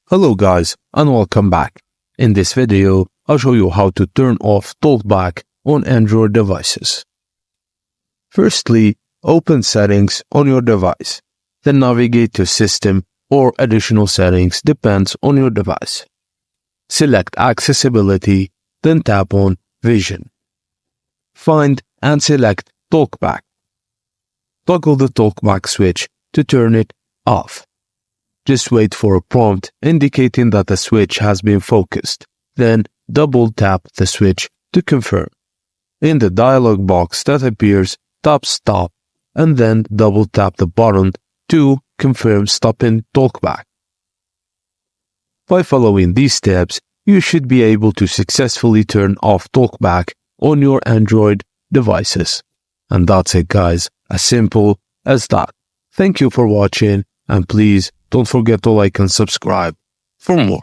Hello guys and welcome back. In this video, I'll show you how to turn off TalkBack on Android devices. Firstly, open Settings on your device. Then navigate to System or Additional Settings depends on your device. Select Accessibility, then tap on Vision. Find and select TalkBack. Toggle the TalkBack switch to turn it off. Just wait for a prompt indicating that the switch has been focused. Then double tap the switch to confirm. In the dialog box that appears, tap Stop and then double tap the button to confirm stopping TalkBack. By following these steps, you should be able to successfully turn off TalkBack on your Android devices. And that's it guys, as simple as that. Thank you for watching and please don't forget to like and subscribe for more.